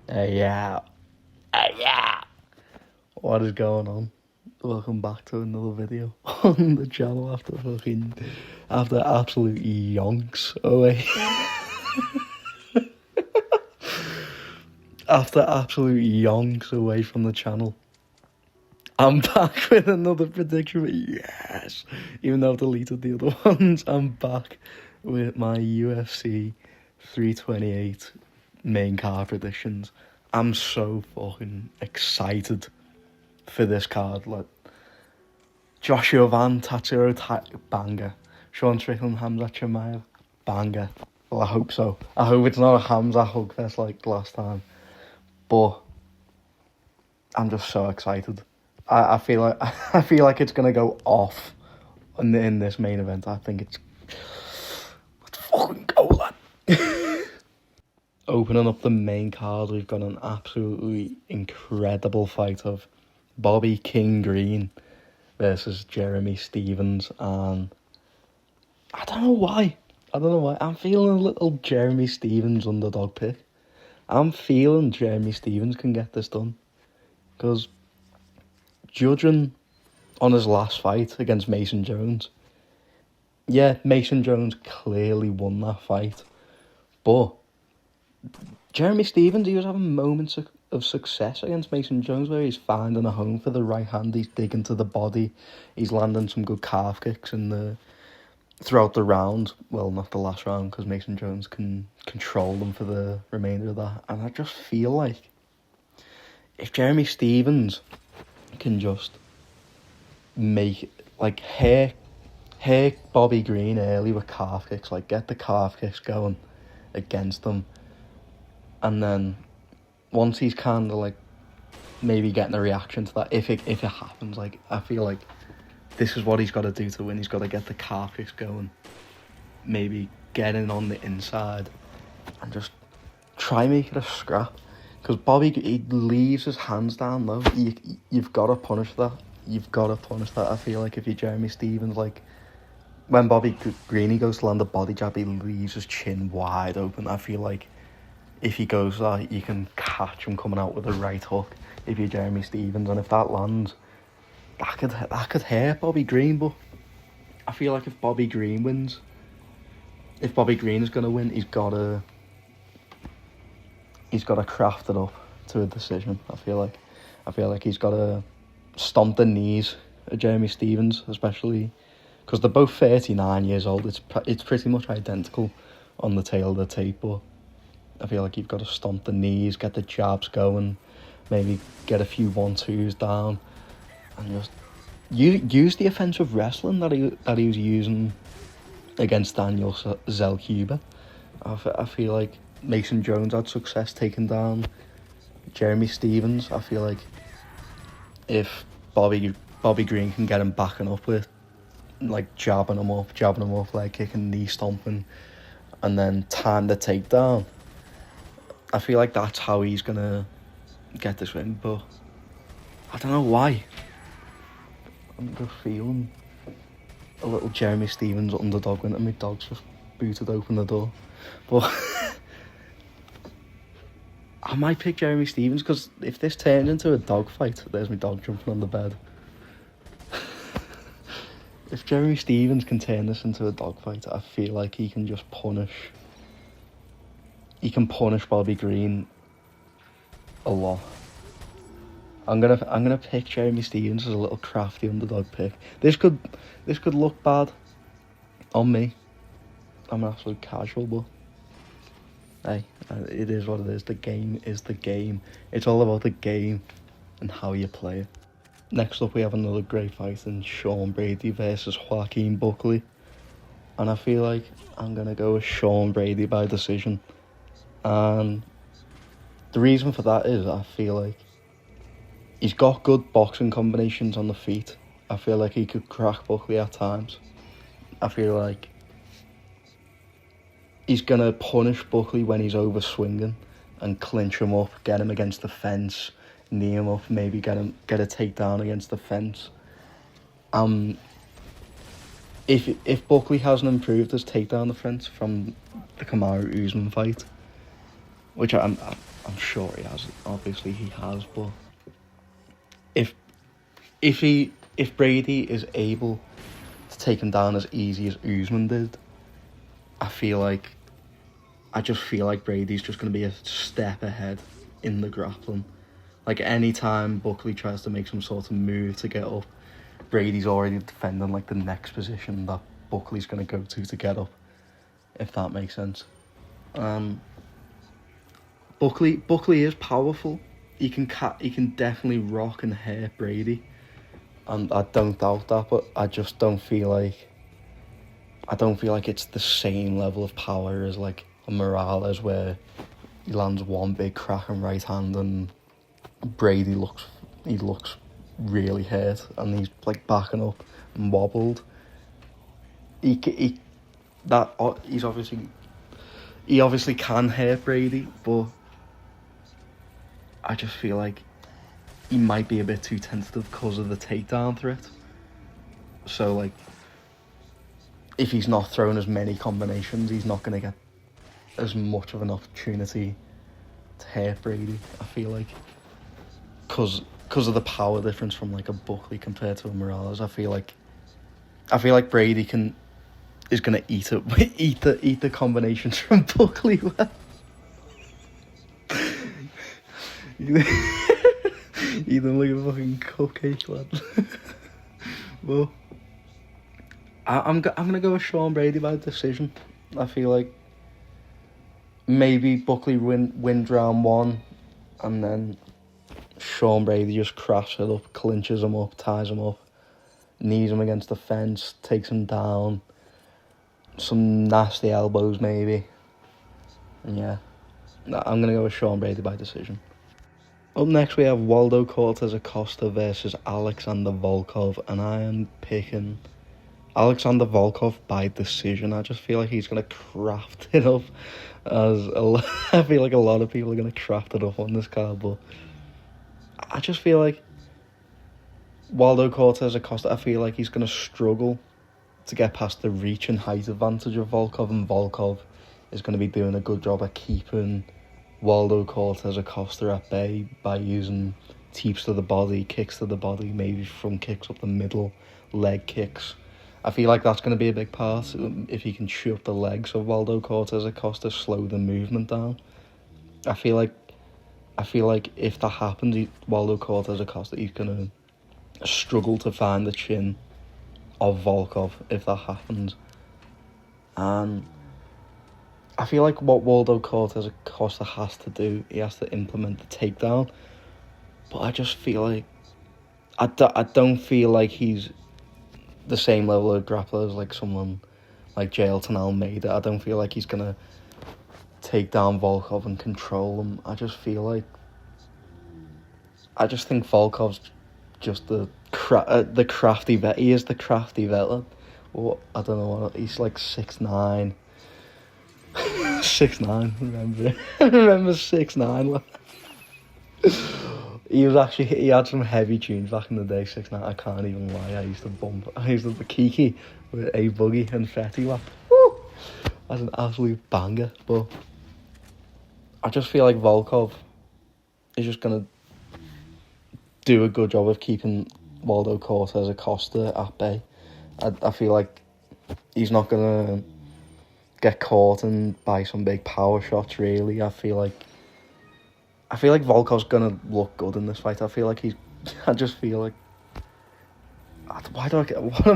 Yeah. Yeah. What is going on? Welcome back to another video on the channel after absolute yonks away. After absolute yonks away from the channel. I'm back with another prediction. Yes. Even though I've deleted the other ones, I'm back with my UFC 328 main card predictions. I'm so fucking excited for this card. Like, Joshua Van, banger. Sean Strickland, Hamza Chimaev, banger. Well, I hope so. I hope it's not a Hamza hugfest like last time. But I'm just so excited. I feel like it's gonna go off in this main event. I think let's fucking go, lad. Opening up the main card, we've got an absolutely incredible fight of Bobby King Green versus Jeremy Stephens, and I don't know why. I'm feeling a little Jeremy Stephens underdog pick. I'm feeling Jeremy Stephens can get this done. Because judging on his last fight against Mason Jones, yeah, Mason Jones clearly won that fight. But Jeremy Stephens, he was having moments of success against Mason Jones where he's finding a home for the right hand, he's digging to the body, he's landing some good calf kicks throughout the round. Well, not the last round, because Mason Jones can control them for the remainder of that. And I just feel like if Jeremy Stephens can just hurt Bobby Green early with calf kicks, like get the calf kicks going against him, and then once he's kind of like maybe getting a reaction to that, if it happens, like I feel like this is what he's got to do to win. He's got to get the calf kicks going, maybe get in on the inside, and just try make it a scrap. Because Bobby, he leaves his hands down low. You've got to punish that. I feel like if you're Jeremy Stephens, like when Bobby Green, he goes to land a body jab, he leaves his chin wide open. I feel like if he goes that, you can catch him coming out with a right hook if you're Jeremy Stephens. And if that lands, that could hurt Bobby Green. But I feel like if Bobby Green is going to win, he's got to craft it up to a decision. I feel like he's got to stomp the knees of Jeremy Stephens, especially because they're both 39 years old. It's pretty much identical on the tail of the tape, but I feel like you've got to stomp the knees, get the jabs going, maybe get a few 1-2s down, and just use the offensive wrestling that he was using against Daniel Zellhuber. I feel like Mason Jones had success taking down Jeremy Stephens. I feel like if Bobby Green can get him backing up with, like, jabbing him up, leg kicking, knee stomping, and then time the takedown, I feel like that's how he's gonna get this win. But I don't know why. I'm just feeling a little Jeremy Stephens underdog win, and my dog's just booted open the door. But I might pick Jeremy Stephens, because if this turns into a dog fight, there's my dog jumping on the bed. If Jeremy Stephens can turn this into a dog fight, I feel like he can just punish Bobby Green a lot. I'm gonna pick Jeremy Stephens as a little crafty underdog pick. This could look bad on me. I'm an absolute casual, but hey, it is what it is. The game is the game. It's all about the game and how you play it. Next up, we have another great fight in Sean Brady versus Joaquin Buckley. And I feel like I'm going to go with Sean Brady by decision. And the reason for that is I feel like he's got good boxing combinations on the feet. I feel like he could crack Buckley at times. I feel like he's going to punish Buckley when he's over swinging and clinch him up, get him against the fence, knee him up, maybe get a takedown against the fence. If Buckley hasn't improved his takedown defense from the Kamaru Usman fight, which I'm sure he has. Obviously, he has. But if if Brady is able to take him down as easy as Usman did, I just feel like Brady's just going to be a step ahead in the grappling. Like, any time Buckley tries to make some sort of move to get up, Brady's already defending like the next position that Buckley's going to go to get up, if that makes sense. Buckley is powerful. He can definitely rock and hurt Brady, and I don't doubt that. But I just don't feel like it's the same level of power as like a Morales, where he lands one big cracking right hand and Brady looks really hurt, and he's like backing up and wobbled. He obviously can hurt Brady, but I just feel like he might be a bit too tentative because of the takedown threat. So like, if he's not throwing as many combinations, he's not going to get as much of an opportunity to hurt Brady, I feel like. Because of the power difference from like a Buckley compared to a Morales, I feel like Brady is going to eat the combinations from Buckley well. Eat them like a fucking cupcake, lad. Well, I'm gonna go with Sean Brady by decision. I feel like maybe Buckley wins round 1, and then Sean Brady just crafts it up, clinches him up, ties him up, knees him against the fence, takes him down, some nasty elbows maybe. And yeah, I'm gonna go with Sean Brady by decision. Up next we have Waldo Cortes Acosta versus Alexander Volkov, and I am picking Alexander Volkov by decision. I just feel like he's going to craft it up. I feel like a lot of people are going to craft it up on this card, but I just feel like Waldo Cortes Acosta, I feel like he's going to struggle to get past the reach and height advantage of Volkov, and Volkov is going to be doing a good job at keeping Waldo Cortes Acosta at bay by using teeps to the body, kicks to the body, maybe front kicks up the middle, leg kicks. I feel like that's going to be a big part if he can shoot up the legs of Waldo Cortes Acosta, slow the movement down. I feel like if that happens, Waldo Cortes Acosta, he's going to struggle to find the chin of Volkov if that happens. And I feel like what Waldo Cortes Acosta has to do, he has to implement the takedown. But I just feel like I don't feel like he's the same level of grappler as like someone like Jailton Almeida. I don't feel like he's gonna take down Volkov and control him. I just think Volkov's just the crafty vet. He is the crafty veteran. Or I don't know what he's like 6'9". 6'9", remember? I remember 6'9". He had some heavy tunes back in the day, 6'9". I can't even lie. I used to Kiki with A Boogie and Fetty Wap. Woo! That's an absolute banger. But I just feel like Volkov is just gonna do a good job of keeping Waldo Cortes Acosta at bay. I feel like he's not gonna get caught by some big power shots, really. I feel like Volkov's gonna look good in this fight. What am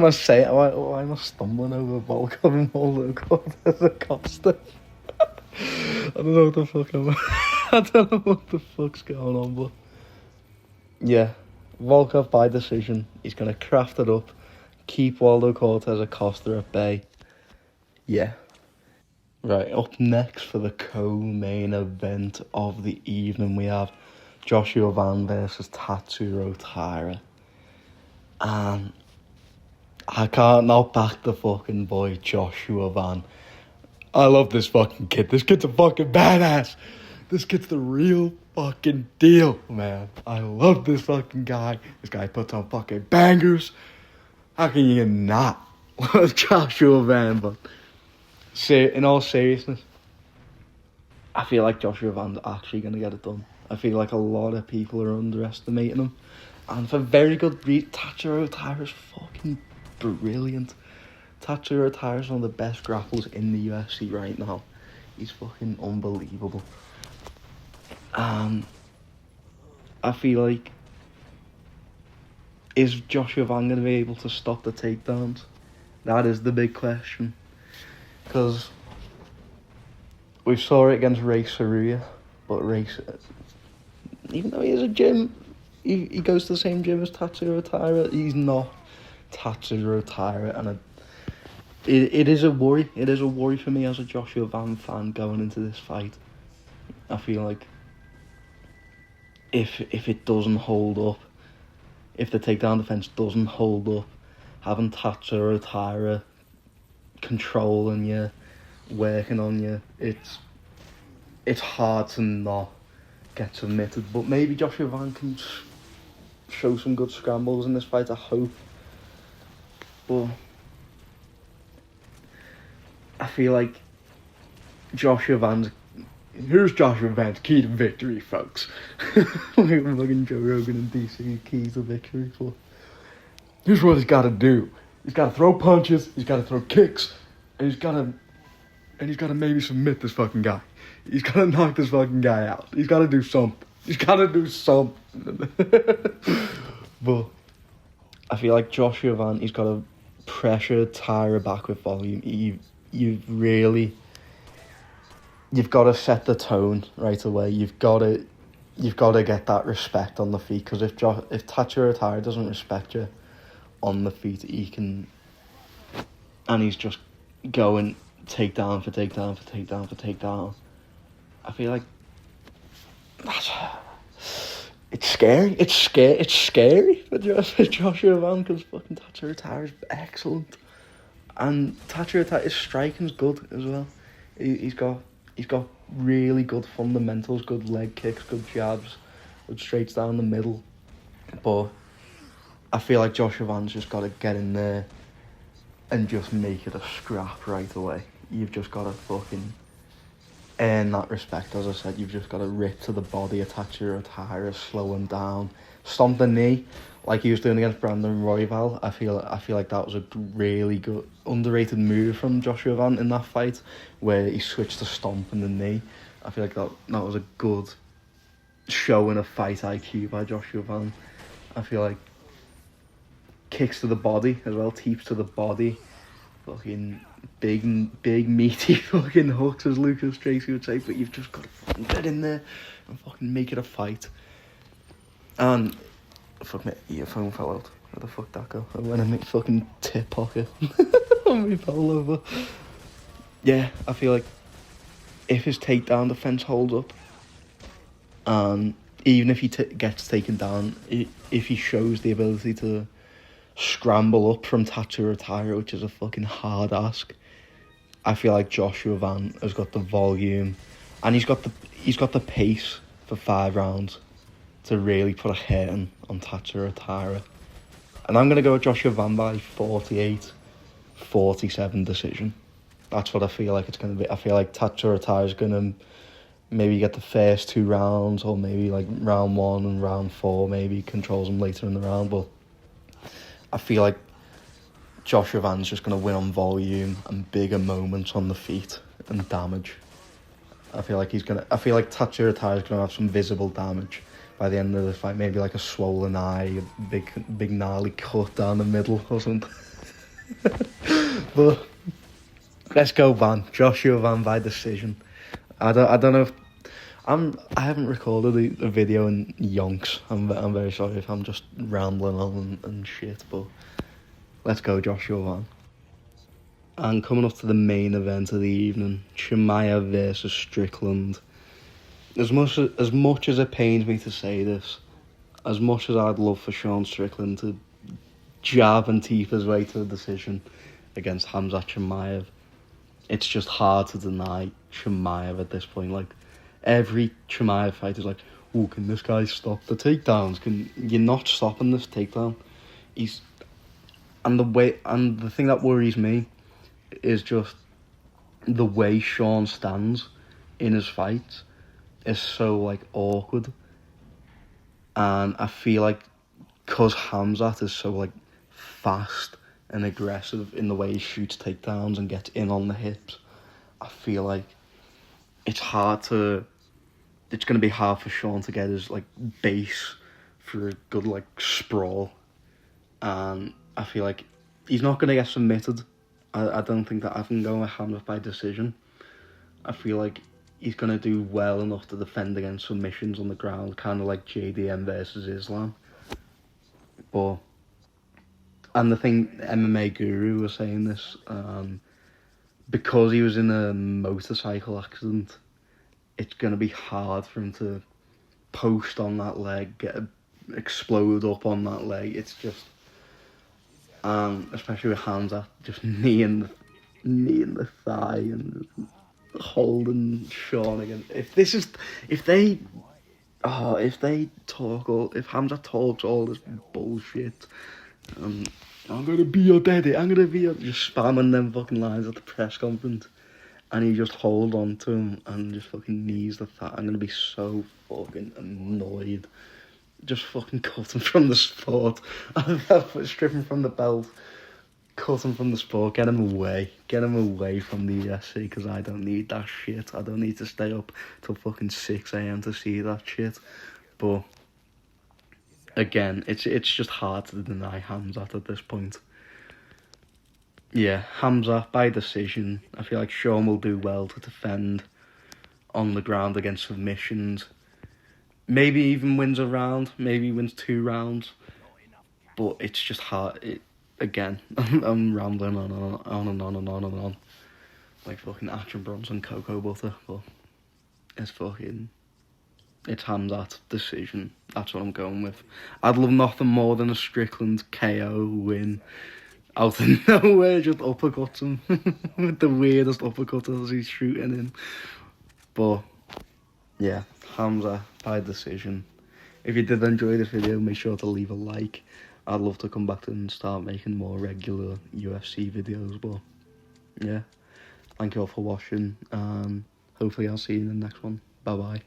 I saying? Why am I stumbling over Volkov and Waldo Cortes Acosta? I don't know what the fuck I don't know what the fuck's going on, but yeah, Volkov by decision. He's gonna craft it up, keep Waldo Cortes Acosta at bay. Yeah. Right, up next for the co-main event of the evening, we have Joshua Van versus Tatsuro Taira. And I can't not back the fucking boy Joshua Van. I love this fucking kid. This kid's a fucking badass. This kid's the real fucking deal, man. I love this fucking guy. This guy puts on fucking bangers. How can you not love Joshua Van? But in all seriousness, I feel like Joshua Van's actually going to get it done. I feel like a lot of people are underestimating him. And for very good reason. Tatsuro Taira's fucking brilliant. Tatsuro Taira's one of the best grapplers in the UFC right now. He's fucking unbelievable. I feel like, is Joshua Van going to be able to stop the takedowns? That is the big question. Because we saw it against Ray Saruya, but Ray, even though he is a gym, he goes to the same gym as Tatsuro Taira, he's not Tatsuro Taira, and it is a worry. It is a worry for me as a Joshua Van fan going into this fight. I feel like if it doesn't hold up, if the takedown defense doesn't hold up, having Tatsuro Taira controlling you, working on you, it's hard to not get submitted. But maybe Joshua Van can show some good scrambles in this fight, I hope. But I feel like here's Joshua Van's key to victory, folks. Like fucking Joe Rogan and DC, key to victory. But here's what he's got to do. He's got to throw punches, he's got to throw kicks, and he's got to maybe submit this fucking guy. He's got to knock this fucking guy out. He's got to do something. But I feel like Joshua Van, he's got to pressure Taira back with volume. You've got to set the tone right away. You've got to get that respect on the feet, because if Tatsuro Taira doesn't respect you on the feet, he's just going takedown for takedown for takedown for takedown. I feel like it's scary. It's scary for Joshua Van, because fucking Tatsuro Taira is excellent, and Tatsuro Taira's striking's good as well. He's got really good fundamentals, good leg kicks, good jabs, good straights down the middle. But I feel like Joshua Van's just got to get in there and just make it a scrap right away. You've just got to fucking earn that respect. As I said, you've just got to rip to the body, attach your Taira, slow him down, stomp the knee like he was doing against Brandon Royval. I feel like that was a really good, underrated move from Joshua Van in that fight, where he switched to stomping the knee. I feel like that was a good showing of fight IQ by Joshua Van. I feel like kicks to the body as well, teeps to the body, fucking big meaty fucking hooks, as Lucas Tracy would say, but you've just got to fucking get in there and fucking make it a fight. And fuck me, your phone fell out. Where the fuck that go? I went in my fucking tip pocket and we fell over. Yeah, I feel like if his takedown defense holds up, and even if he gets taken down, if he shows the ability to scramble up from Tatsuro Taira, which is a fucking hard ask, I feel like Joshua Van has got the volume, and he's got the pace for 5 rounds to really put a hit on Tatsuro Taira. And I'm going to go with Joshua Van by 48-47 decision. That's what I feel like it's going to be. I feel like Tatsuro Taira is going to maybe get the first 2 rounds, or maybe like round 1 and round 4 maybe controls him later in the round. But I feel like Joshua Van's just going to win on volume and bigger moments on the feet and damage. I feel like Tatsuro Taira is going to have some visible damage by the end of the fight, maybe like a swollen eye, a big gnarly cut down the middle or something. But let's go Van. Joshua Van by decision. I don't know if I haven't recorded a video in yonks. I'm very sorry if I'm just rambling on and shit, but let's go Joshua Van. And coming up to the main event of the evening, Chimaev versus Strickland. As much as it pains me to say this, as much as I'd love for Sean Strickland to jab and teeth his way to the decision against Khamzat Chimaev, it's just hard to deny Chimaev at this point. Like, every Chimaev fight is like, oh, can this guy stop the takedowns? You're not stopping this takedown. And the thing that worries me is just the way Sean stands in his fights is so like awkward, and I feel like because Hamzat is so like fast and aggressive in the way he shoots takedowns and gets in on the hips, I feel like it's going to be hard for Sean to get his like base for a good like sprawl, and I feel like he's not going to get submitted. I don't think that I can go with Hamzat by decision. I feel like he's going to do well enough to defend against submissions on the ground, kind of like JDM versus Islam. But, and the thing, MMA Guru was saying this, because he was in a motorcycle accident, it's going to be hard for him to post on that leg, explode up on that leg. It's just, especially with hands up, just knee in the thigh and holding Sean again. If Hamza talks all this bullshit, I'm gonna be your daddy, just spamming them fucking lines at the press conference, and he just hold on to him and just fucking knees the thigh, I'm gonna be so fucking annoyed. Just fucking cut him from the sport. Strip him from the belt. Cut him from the sport. Get him away. Get him away from the UFC, because I don't need that shit. I don't need to stay up till fucking 6 a.m. to see that shit. But again, it's just hard to deny Hamzat at this point. Yeah, Hamzat by decision. I feel like Sean will do well to defend on the ground against submissions. Maybe even wins a round, maybe wins 2 rounds, but it's just hard. Again, I'm rambling on and on and on and on, like fucking Action Bronson cocoa butter, but it's Hamzat decision. That's what I'm going with. I'd love nothing more than a Strickland KO win out of nowhere, just uppercuts him with the weirdest uppercuts as he's shooting in. But yeah, Hamzat by decision. If you did enjoy this video, make sure to leave a like. I'd love to come back and start making more regular UFC videos, but yeah, thank you all for watching, and hopefully I'll see you in the next one. Bye bye.